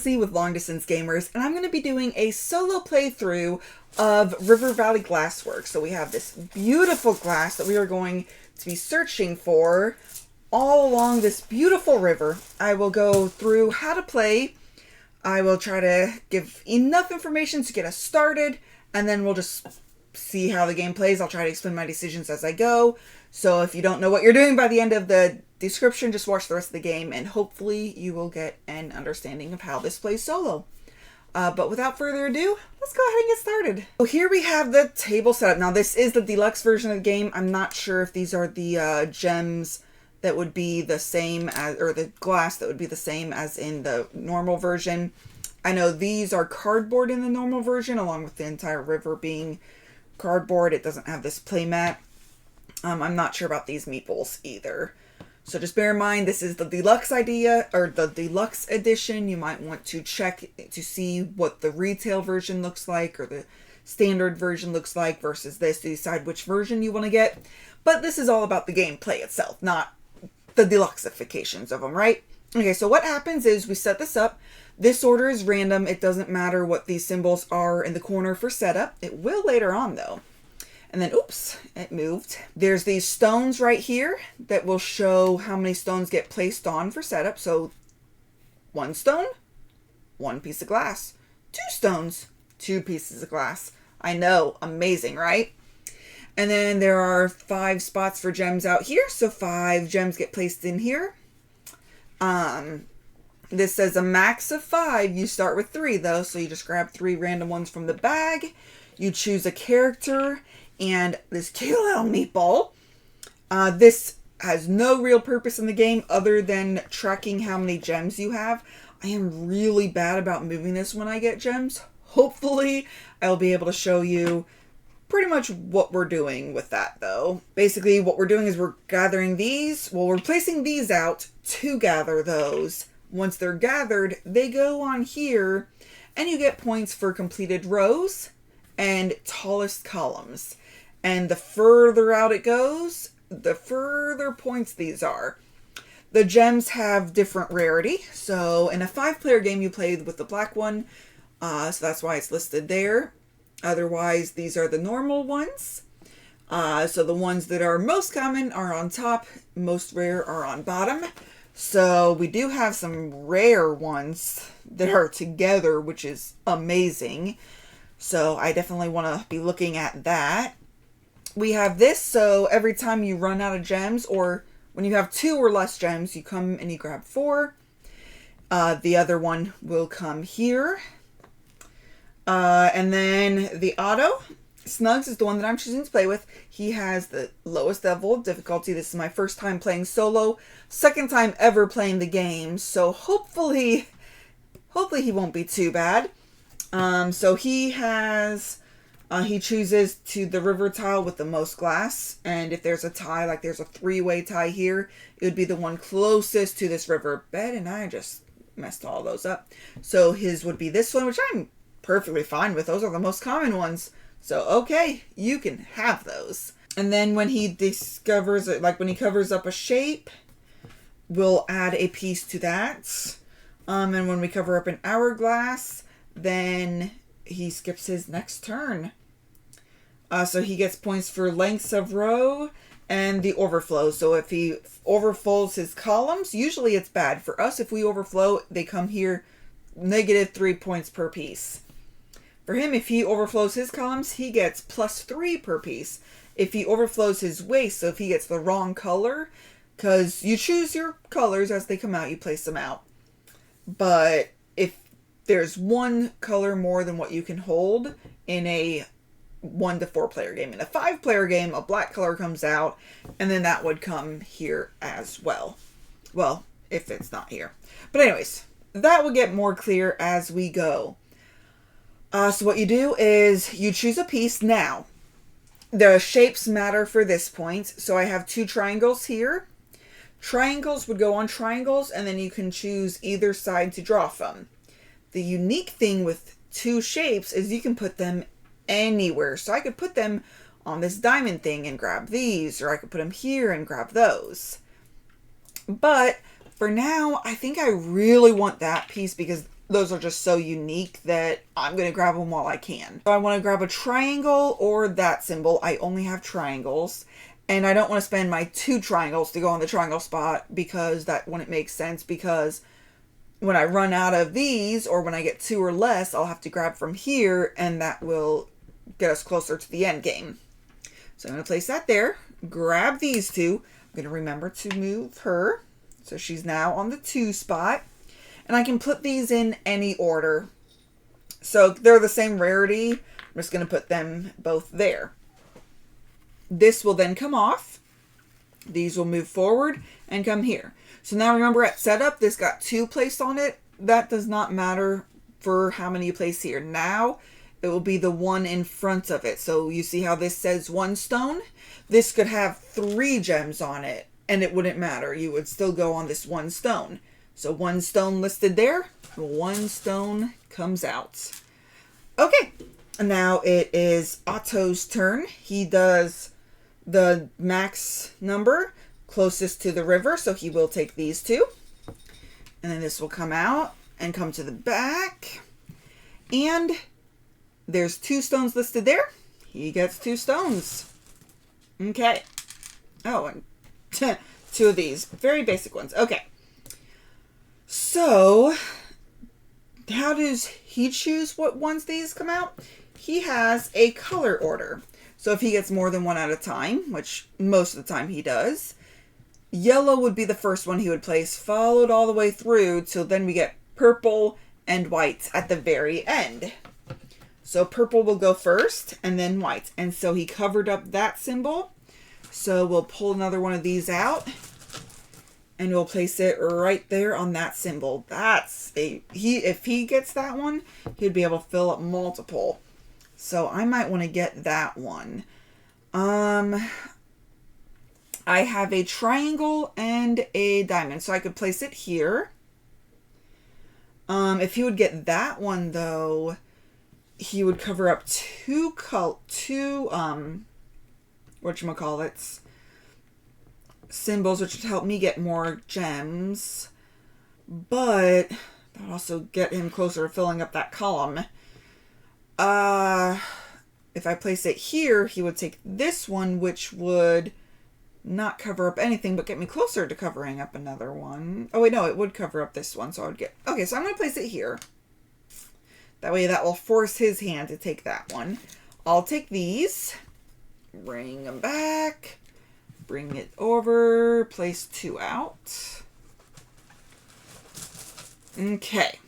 Lizzy with Long Distance Gamers, and I'm going to be doing a solo playthrough of River Valley Glassworks. So we have this beautiful glass that we are going to be searching for all along this beautiful river. I will go through how to play. I will try to give enough information to get us started, and then we'll just see how the game plays. I'll try to explain my decisions as I go. So if you don't know what you're doing by the end of the description, just watch the rest of the game and hopefully you will get an understanding of how this plays solo. But without further ado, let's go ahead and get started. So here we have the table setup. Now this is the deluxe version of the game. I'm not sure if these are the gems that would be the same as, or the glass that would be the same as in the normal version. I know these are cardboard in the normal version, along with the entire river being cardboard. It doesn't have this playmat. I'm not sure about these meeples either. So just bear in mind, this is the deluxe idea, or the deluxe edition. You might want to check to see what the retail version looks like, or the standard version looks like, versus this to decide which version you want to get. But this is all about the gameplay itself, not the deluxeifications of them, right? Okay, so what happens is we set this up. This order is random. It doesn't matter what these symbols are in the corner for setup. It will later on, though. And then, oops, it moved. There's these stones right here that will show how many stones get placed on for setup. So, 1 stone, 1 piece of glass. 2 stones, 2 pieces of glass. I know, amazing, right? And then there are 5 spots for gems out here. So 5 gems get placed in here. This says a max of 5. You start with 3 though. So you just grab 3 random ones from the bag. You choose a character and this cute little meatball. This has no real purpose in the game other than tracking how many gems you have. I am really bad about moving this when I get gems. Hopefully I'll be able to show you pretty much what we're doing with that though. Basically what we're doing is we're gathering these. Well, we're placing these out to gather those. Once they're gathered, they go on here and you get points for completed rows and tallest columns. And the further out it goes, the further points these are. The gems have different rarity. So in a 5-player game, you played with the black one. So that's why it's listed there. Otherwise, these are the normal ones. So the ones that are most common are on top. Most rare are on bottom. So we do have some rare ones that are together, which is amazing. So I definitely want to be looking at that. We have this, so every time you run out of gems, or when you have 2 or less gems, you come and you grab 4. The other one will come here. And then the auto. Snugs is the one that I'm choosing to play with. He has the lowest level of difficulty. This is my first time playing solo. Second time ever playing the game. So hopefully he won't be too bad. So he has, he chooses to the river tile with the most glass. And if there's a tie, like there's a 3-way tie here, it would be the one closest to this river bed. And I just messed all those up. So his would be this one, which I'm perfectly fine with. Those are the most common ones. So, okay, you can have those. And then when he discovers it, like when he covers up a shape, we'll add a piece to that. And when we cover up an hourglass, then he skips his next turn. So he gets points for lengths of row and the overflow. So if he overflows his columns, usually it's bad. For us, if we overflow, they come here -3 points per piece. For him, if he overflows his columns, he gets +3 per piece. If he overflows his waist, so if he gets the wrong color, because you choose your colors as they come out, you place them out. But if there's one color more than what you can hold in a 1 to 4 player game. In a 5-player game, a black color comes out, and then that would come here as well. Well, if it's not here. But anyways, that will get more clear as we go. So what you do is you choose a piece. Now, the shapes matter for this point. So I have 2 triangles here. Triangles would go on triangles, and then you can choose either side to draw from. The unique thing with 2 shapes is you can put them anywhere. So I could put them on this diamond thing and grab these, or I could put them here and grab those. But for now, I think I really want that piece because those are just so unique that I'm going to grab them while I can. So I want to grab a triangle or that symbol. I only have triangles. And I don't want to spend my 2 triangles to go on the triangle spot because that wouldn't make sense, because when I run out of these, or when I get 2 or less, I'll have to grab from here, and that will get us closer to the end game. So I'm going to place that there, grab these 2. I'm going to remember to move her. So she's now on the 2 spot. And I can put these in any order. So they're the same rarity. I'm just going to put them both there. This will then come off. These will move forward and come here. So now remember at setup, this got 2 placed on it. That does not matter for how many you place here. Now it will be the one in front of it. So you see how this says 1 stone? This could have 3 gems on it and it wouldn't matter. You would still go on this 1 stone. So 1 stone listed there, 1 stone comes out. Okay, now it is Otto's turn. He does the max number closest to the river, so he will take these 2. And then this will come out and come to the back. And there's 2 stones listed there. He gets 2 stones. Okay. Oh, and 2 of these. Very basic ones. Okay. So, how does he choose what ones these come out? He has a color order. So if he gets more than 1 at a time, which most of the time he does, yellow would be the first one he would place, followed all the way through till then we get purple and white at the very end. So purple will go first and then white. And so he covered up that symbol. So we'll pull another one of these out and we'll place it right there on that symbol. If he gets that one, he'd be able to fill up multiple. So I might want to get that one. I have a triangle and a diamond, so I could place it here. If he would get that one though, he would cover up two whatchamacallits, symbols, which would help me get more gems, but that would also get him closer to filling up that column. If I place it here, he would take this one, which would not cover up anything, but get me closer to covering up another one. Oh wait, no, it would cover up this one, so I would get... Okay, so I'm going to place it here. That way that will force his hand to take that one. I'll take these, bring them back, bring it over, place 2 out. Okay.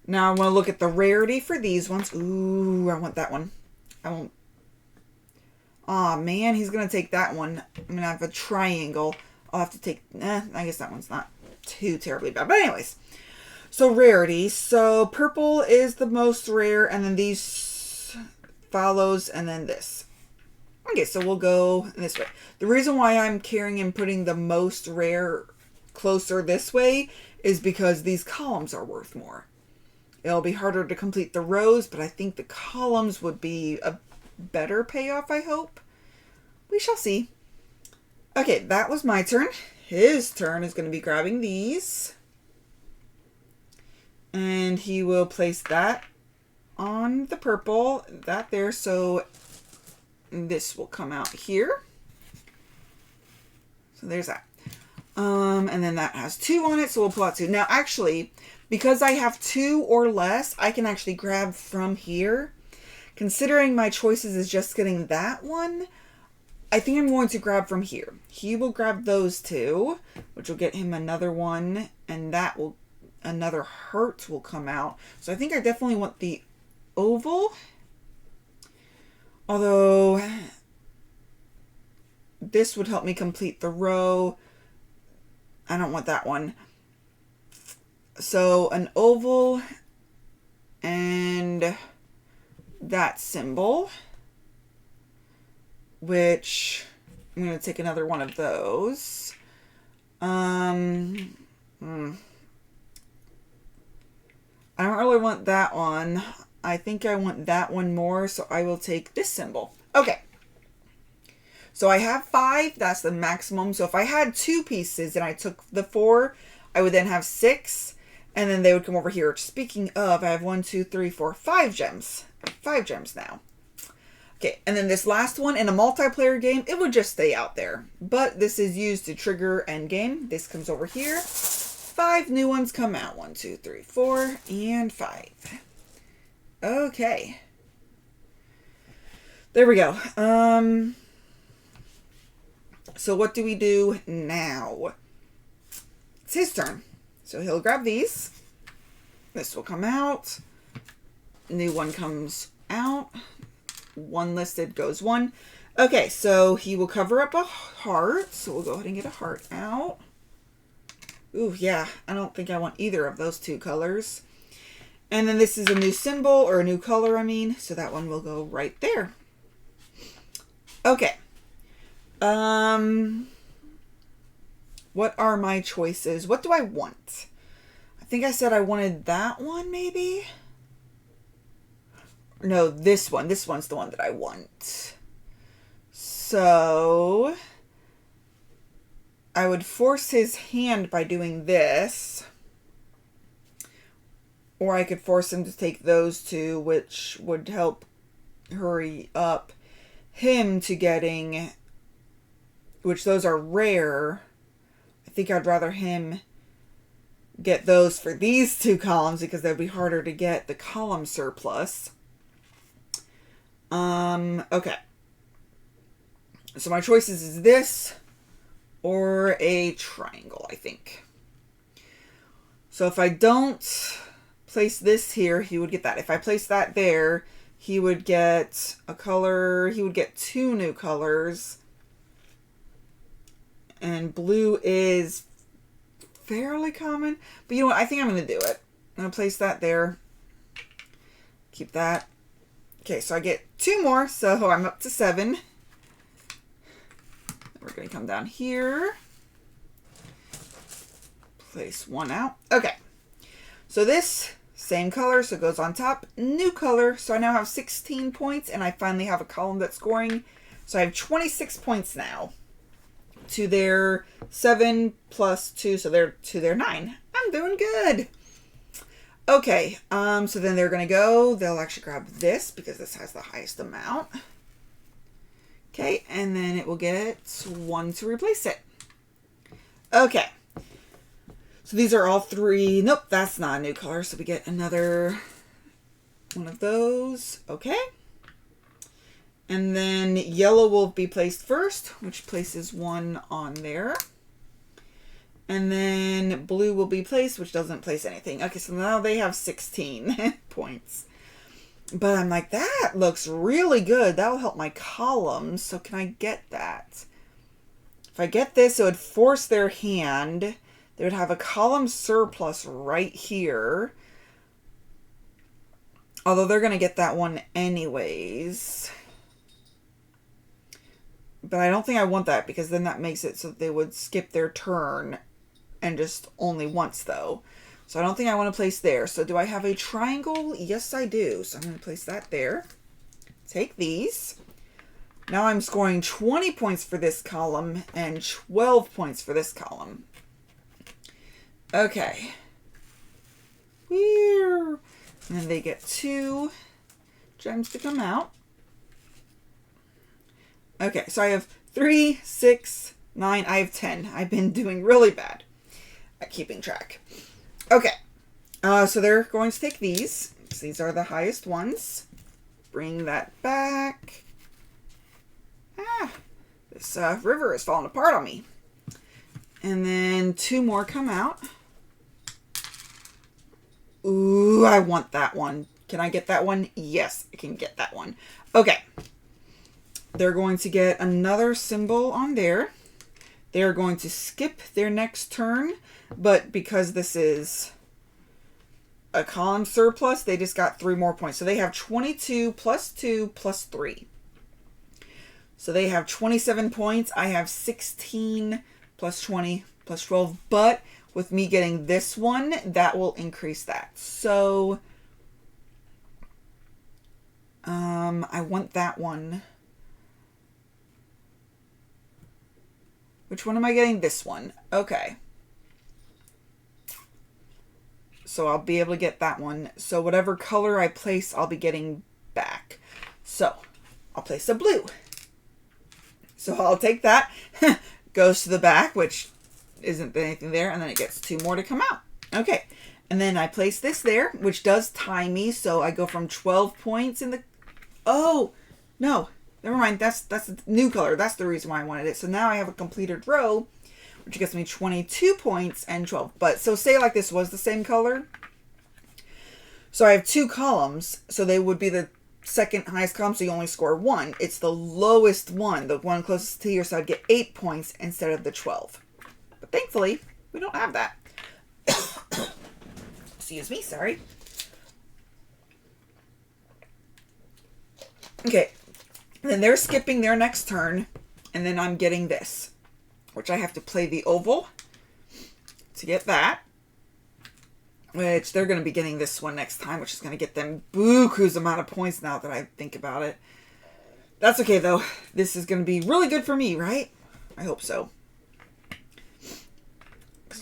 Now I want to look at the rarity for these ones. Ooh, I want that one. I won't... Aw, man, he's going to take that one. I'm going to have a triangle. I'll have to take... I guess that one's not too terribly bad. But anyways. So rarity. So purple is the most rare. And then these follows. And then this. Okay, so we'll go this way. The reason why I'm carrying and putting the most rare closer this way is because these columns are worth more. It'll be harder to complete the rows, but I think the columns would be a better payoff, I hope. We shall see. Okay, that was my turn. His turn is going to be grabbing these. And he will place that on the purple, that there, so this will come out here. So there's that. And then that has 2 on it, so we'll pull out 2. Now, actually, because I have 2 or less, I can actually grab from here. Considering my choices is just getting that one, I think I'm going to grab from here. He will grab those 2, which will get him another one, and that will, another heart will come out. So I think I definitely want the oval. Although, this would help me complete the row. I don't want that one. So an oval and that symbol, which I'm going to take another one of those. I don't really want that one. I think I want that one more, so I will take this symbol. Okay. So I have 5. That's the maximum. So if I had 2 pieces and I took the 4, I would then have 6. And then they would come over here. Speaking of, I have 1, 2, 3, 4, 5 gems. 5 gems now. Okay, and then this last one in a multiplayer game, it would just stay out there. But this is used to trigger endgame. This comes over here. 5 new ones come out. 1, 2, 3, 4, and 5. Okay. There we go. So what do we do now? It's his turn. So he'll grab these. This will come out. New one comes out. 1 listed goes 1. Okay, so he will cover up a heart. So we'll go ahead and get a heart out. Ooh, yeah. I don't think I want either of those 2 colors. And then this is a new symbol, or a new color, I mean. So that one will go right there. Okay. What are my choices? What do I want? I think I said I wanted that one, maybe? No, this one. This one's the one that I want. So I would force his hand by doing this. Or I could force him to take those 2, which would help hurry up him to getting, which those are rare. I think I'd rather him get those for these 2 columns because they'd be harder to get the column surplus. Okay. So my choices is this or a triangle, I think. So if I don't place this here, he would get that. If I place that there, he would get a color. He would get 2 new colors. And blue is fairly common. But you know what? I think I'm going to do it. I'm going to place that there. Keep that. Okay, so I get 2 more. So I'm up to 7. We're going to come down here. Place 1 out. Okay. So this, same color, so it goes on top. New color. So I now have 16 points. And I finally have a column that's scoring. So I have 26 points now. To their 7 plus 2, so they're to their 9. I'm doing good. Okay, so then they're going to go. They'll actually grab this because this has the highest amount. Okay, and then it will get 1 to replace it. Okay. So these are all 3. Nope, that's not a new color, so we get another one of those. Okay. And then yellow will be placed first, which places 1 on there. And then blue will be placed, which doesn't place anything. Okay, so now they have 16 points. But I'm like, that looks really good. That'll help my columns. So can I get that? If I get this, it would force their hand. They would have a column surplus right here. Although they're going to get that one anyways. But I don't think I want that because then that makes it so that they would skip their turn and just only once though. So I don't think I want to place there. So do I have a triangle? Yes, I do. So I'm going to place that there. Take these. Now I'm scoring 20 points for this column and 12 points for this column. Okay. And then they get 2 gems to come out. Okay, so I have 3, 6, 9. I have 10. I've been doing really bad at keeping track. Okay, so they're going to take these. These are the highest ones. Bring that back. This river is falling apart on me. And then 2 more come out. Ooh, I want that one. Can I get that one? Yes, I can get that one. Okay. They're going to get another symbol on there. They're going to skip their next turn, but because this is a column surplus, they just got 3 more points. So they have 22 plus 2 plus 3. So they have 27 points. I have 16 plus 20 plus 12, but with me getting this one, that will increase that. So I want that one. Which one am I getting? This one. Okay. So I'll be able to get that one. So whatever color I place, I'll be getting back. So I'll place a blue. So I'll take that. Goes to the back, which isn't anything there. And then it gets 2 more to come out. Okay. And then I place this there, which does tie me. So I go from 12 points in the... Oh, no. Never mind. That's a new color. That's the reason why I wanted it. So now I have a completed row, which gets me 22 points and 12. But so say like this was the same color. So I have 2 columns. So they would be the second highest column. So you only score 1. It's the lowest one, the one closest to here. So I'd get 8 points instead of the 12. But thankfully, we don't have that. Excuse me, sorry. Okay, and then they're skipping their next turn, and then I'm getting this, which I have to play the oval to get that, which they're going to be getting this one next time, which is going to get them buku's amount of points now that I think about it. That's okay, though. This is going to be really good for me, right? I hope so.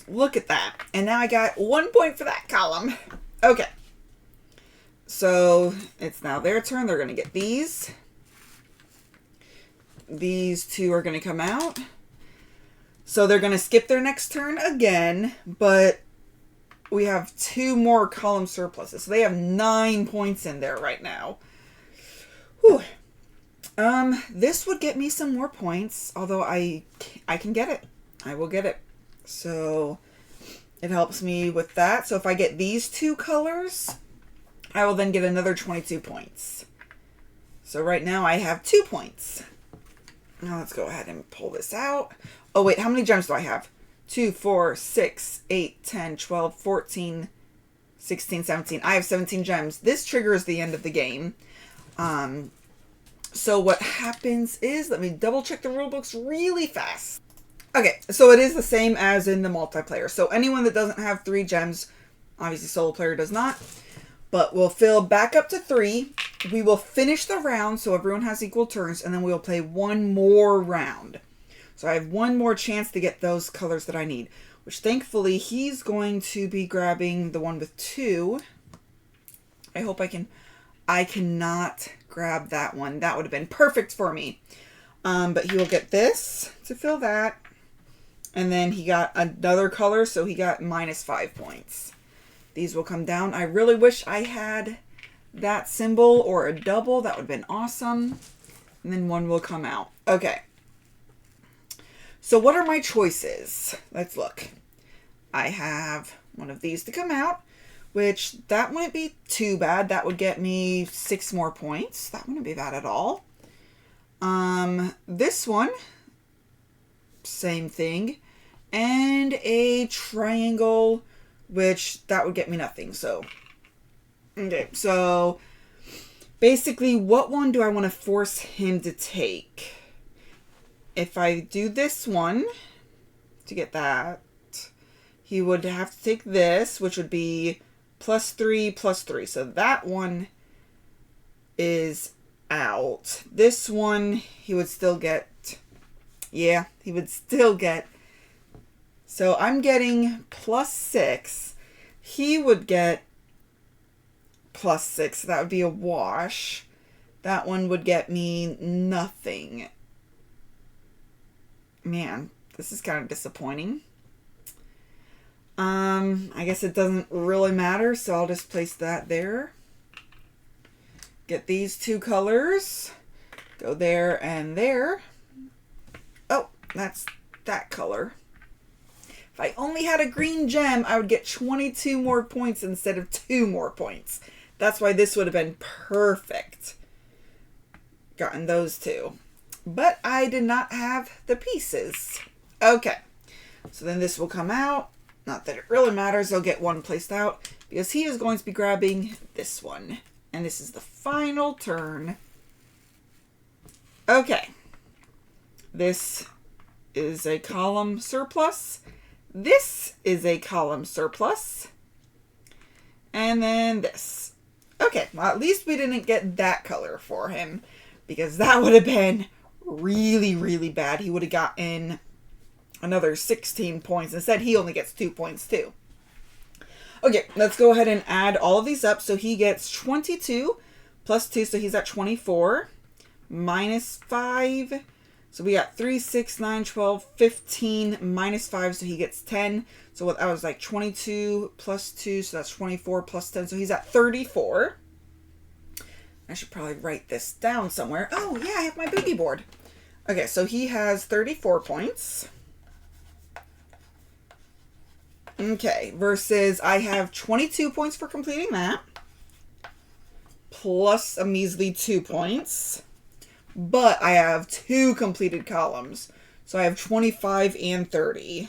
Look at that. And now I got 1 point for that column. Okay. So it's now their turn. They're going to get these. These 2 are going to come out. So they're going to skip their next turn again. But we have 2 more column surpluses. So they have 9 points in there right now. Whew. This would get me some more points. Although I can get it. I will get it. So it helps me with that. So if I get these 2 colors, I will then get another 22 points. So right now I have 2 points. Now let's go ahead and pull this out. Oh wait, how many gems do I have? 2, 4, 6, 8, 10, 12, 14, 16, 17. I have 17 gems. This triggers the end of the game. So what happens is, let me double check the rule books really fast. Okay, so it is the same as in the multiplayer. So anyone that doesn't have 3 gems, obviously solo player does not, but we'll fill back up to 3. We will finish the round so everyone has equal turns, and then we'll play 1 more round. So I have 1 more chance to get those colors that I need, which thankfully he's going to be grabbing the one with 2. I hope I can. I cannot grab that one. That would have been perfect for me. But he will get this to fill that. And then he got another color, so he got -5 points. These will come down. I really wish I had that symbol or a double. That would have been awesome. And then 1 will come out. Okay. So what are my choices? Let's look. I have one of these to come out, which that wouldn't be too bad. That would get me 6 more points. That wouldn't be bad at all. This one, same thing. And a triangle, which that would get me nothing. So, okay. So, basically, what one do I want to force him to take? If I do this one to get that, he would have to take this, which would be +3, +3. So that one is out. This one, he would still get, yeah, he would still get. So I'm getting +6. He would get +6. That would be a wash. That one would get me nothing. Man, this is kind of disappointing. I guess it doesn't really matter, so I'll just place that there. Get these 2 colors. Go there and there. Oh, that's that color. If I only had a green gem, I would get 22 more points instead of 2 more points. That's why this would have been perfect. Gotten those 2. But I did not have the pieces. Okay. So then this will come out. Not that it really matters. I'll get 1 placed out because he is going to be grabbing this one. And this is the final turn. Okay. This is a column surplus. This is a column surplus. And then this. Okay, well, at least we didn't get that color for him, because that would have been really, really bad. He would have gotten another 16 points. Instead, he only gets 2 points too. Okay, let's go ahead and add all of these up. So he gets 22 plus 2, so he's at 24. Minus 5. So we got 3, 6, 9, 12, 15, minus 5, so he gets 10. So what, I was like 22 plus 2, so that's 24 plus 10, so he's at 34. I should probably write this down somewhere. Oh, yeah, I have my boogie board. Okay, so he has 34 points. Okay, versus I have 22 points for completing that. Plus a measly 2 points. But I have 2 completed columns. So I have 25 and 30.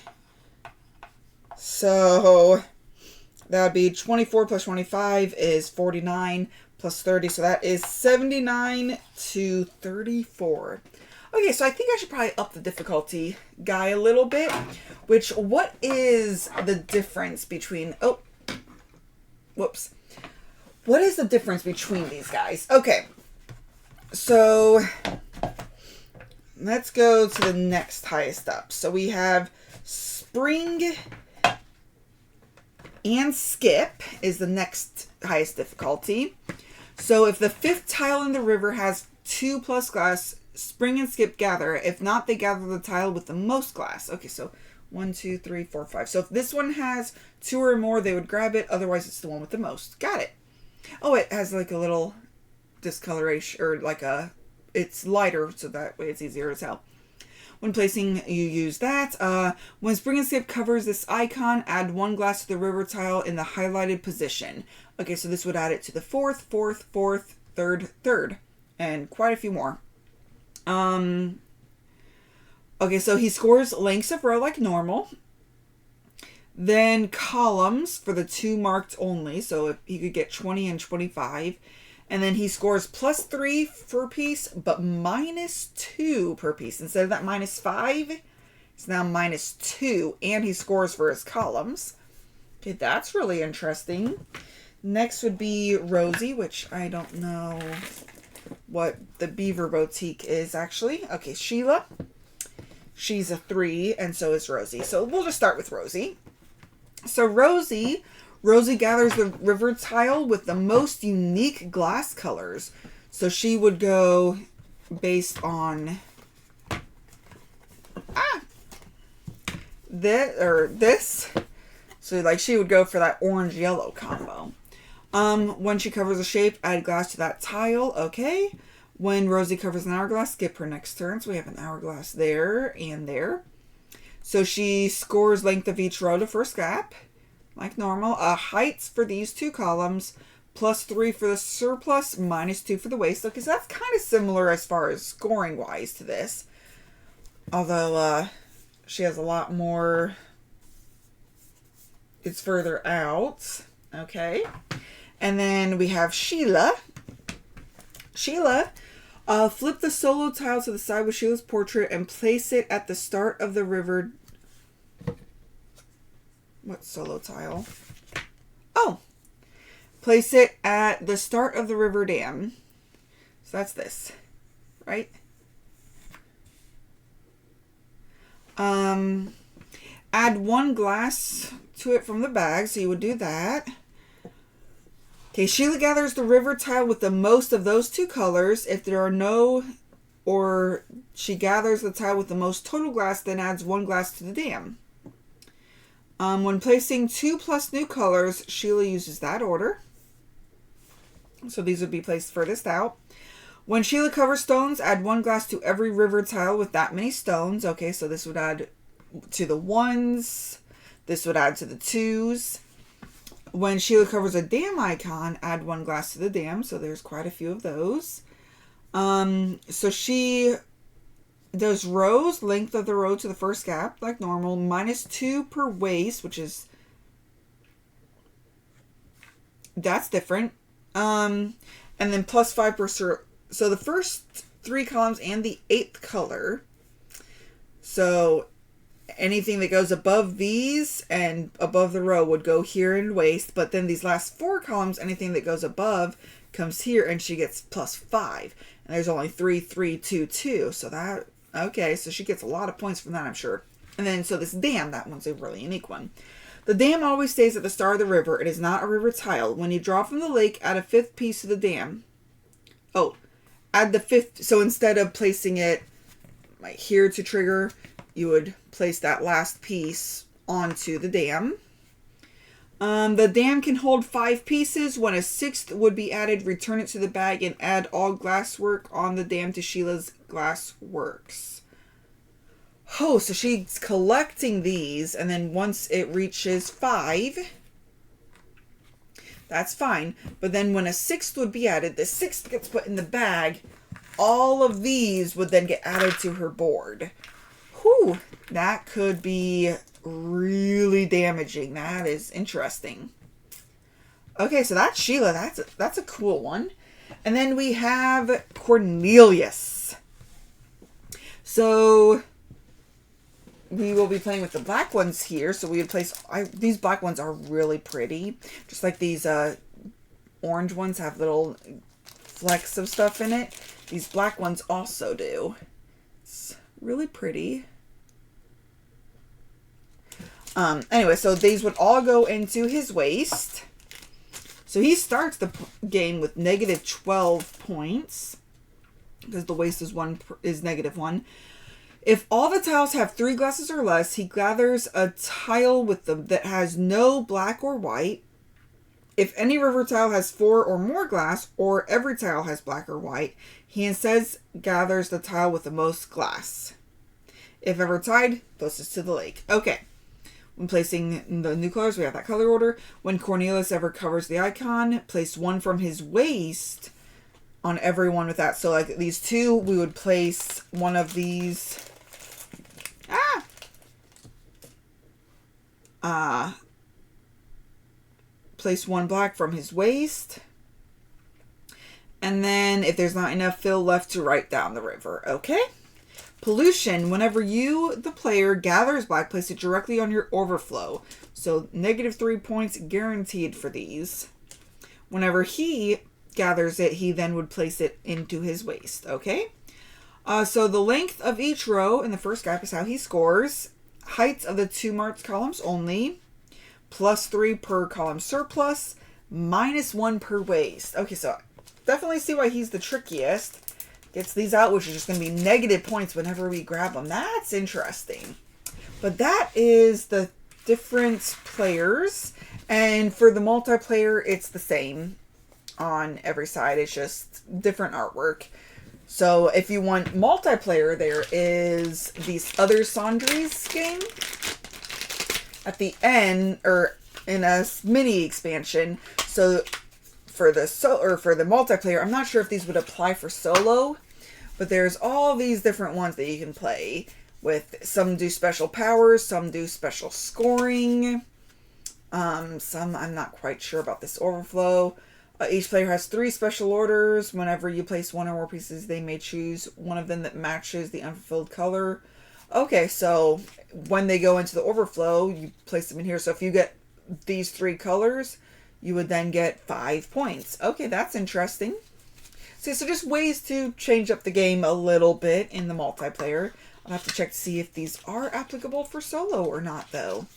So that would be 24 plus 25 is 49 plus 30. So that is 79 to 34. Okay, so I think I should probably up the difficulty guy a little bit. Which, what is the difference between... Oh, whoops. What is the difference between these guys? Okay, so let's go to the next highest up. So we have Spring and Skip is the next highest difficulty. So if the 5th tile in the river has 2 plus glass, Spring and Skip gather. If not, they gather the tile with the most glass. Okay, so 1, 2, 3, 4, 5. So if this one has 2 or more, they would grab it. Otherwise, it's the one with the most. Got it. Oh, it has like a little discoloration, or like it's lighter, so that way it's easier to tell. When placing, you use that. When Spring and Skip covers this icon, add 1 glass to the river tile in the highlighted position. Okay, so this would add it to the 4th, 4th, 4th, 3rd, 3rd, and quite a few more. Okay, so he scores lengths of row like normal. Then columns for the 2 marked only, so if he could get 20 and 25. And then he scores plus 3 per piece, but minus 2 per piece. Instead of that minus 5, it's now minus 2, and he scores for his columns. Okay, that's really interesting. Next would be Rosie, which I don't know what the Beaver Boutique is, actually. Okay, Sheila. She's a 3, and so is Rosie. So we'll just start with Rosie. So Rosie gathers the river tile with the most unique glass colors. So she would go based on this. So like she would go for that orange-yellow combo. When she covers a shape, add glass to that tile. Okay. When Rosie covers an hourglass, skip her next turn. So we have an hourglass there and there. So she scores length of each row to first gap, like normal. Heights for these 2 columns, plus 3 for the surplus, minus 2 for the waist. Because that's kind of similar as far as scoring-wise to this. Although she has a lot more... It's further out. Okay. And then we have Sheila. Sheila, flip the solo tile to the side with Sheila's portrait and place it at the start of the river. What solo tile? Oh! Place it at the start of the river dam. So that's this, right? Add 1 glass to it from the bag, so you would do that. Okay, Sheila gathers the river tile with the most of those 2 colors. If there are no, or she gathers the tile with the most total glass, then adds 1 glass to the dam. When placing 2 plus new colors, Sheila uses that order. So these would be placed furthest out. When Sheila covers stones, add 1 glass to every river tile with that many stones. Okay, so this would add to the 1s. This would add to the 2s. When Sheila covers a dam icon, add 1 glass to the dam. So there's quite a few of those. So she does rows, length of the row to the first gap, like normal. Minus 2 per waist, which is... That's different. And then plus 5 per... So the first 3 columns and the 8th color. So... anything that goes above these and above the row would go here in waist, but then these last 4 columns, anything that goes above comes here, and she gets plus 5. And there's only 3, 3, 2, 2. So that, okay, so she gets a lot of points from that, I'm sure. And then, so this dam, that one's a really unique one. The dam always stays at the start of the river. It is not a river tile. When you draw from the lake, add a 5th piece to the dam. Oh, add the 5th. So instead of placing it right here to trigger, you would place that last piece onto the dam. The dam can hold 5 pieces. When a 6th would be added, return it to the bag and add all glasswork on the dam to Sheila's Glassworks. Oh, so she's collecting these, and then once it reaches 5, that's fine. But then when a 6th would be added, the 6th gets put in the bag. All of these would then get added to her board. Whew, that could be really damaging. That is interesting. Okay, so that's Sheila. That's a cool one. And then we have Cornelius. So we will be playing with the black ones here. So we would place... these black ones are really pretty. Just like these orange ones have little flecks of stuff in it. These black ones also do. It's really pretty. Anyway, so these would all go into his waist. So he starts the game with negative 12 points. Because the waist is -1. If all the tiles have 3 glasses or less, he gathers a tile with them that has no black or white. If any river tile has 4 or more glass, or every tile has black or white, he instead gathers the tile with the most glass. If ever tied, closest to the lake. Okay. When placing the new colors, we have that color order. When Cornelius ever covers the icon, place 1 from his waist on every one with that. So like these 2, we would place one of these. Place 1 black from his waist. And then if there's not enough fill left to write down the river. Okay. Pollution, whenever you, the player, gathers black, place it directly on your overflow. So -3 points guaranteed for these. Whenever he gathers it, he then would place it into his waist. Okay? So the length of each row in the first gap is how he scores. Heights of the 2 marked columns only. +3 per column surplus. -1 per waist. Okay, so definitely see why he's the trickiest. Gets these out, which is just going to be negative points whenever we grab them. That's interesting. But that is the different players. And for the multiplayer, it's the same on every side. It's just different artwork. So if you want multiplayer, there is these other Sandries game at the end, or in a mini expansion. So for the multiplayer, I'm not sure if these would apply for solo, but there's all these different ones that you can play with. Some do special powers, some do special scoring, some I'm not quite sure about this overflow. Each player has 3 special orders. Whenever you place 1 or more pieces, they may choose one of them that matches the unfulfilled color. Okay, so when they go into the overflow, you place them in here. So if you get these 3 colors, you would then get 5 points. Okay, that's interesting. So just ways to change up the game a little bit in the multiplayer. I'll have to check to see if these are applicable for solo or not, though.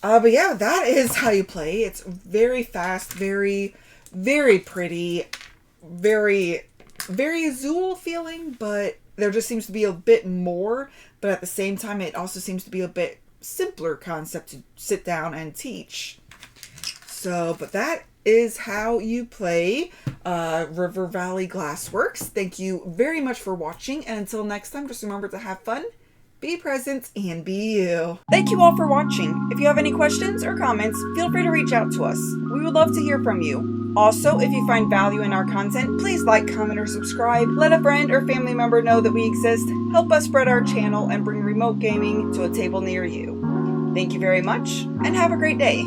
But yeah, that is how you play. It's very fast, very, very pretty, very, very Zool feeling, but there just seems to be a bit more. But at the same time, it also seems to be a bit simpler concept to sit down and teach. So, but that is how you play River Valley Glassworks. Thank you very much for watching, and until next time, just remember to have fun, be present, and be you. Thank you all for watching. If you have any questions or comments, feel free to reach out to us. We would love to hear from you. Also, if you find value in our content, please like, comment, or subscribe. Let a friend or family member know that we exist. Help us spread our channel and bring remote gaming to a table near you. Thank you very much, and have a great day.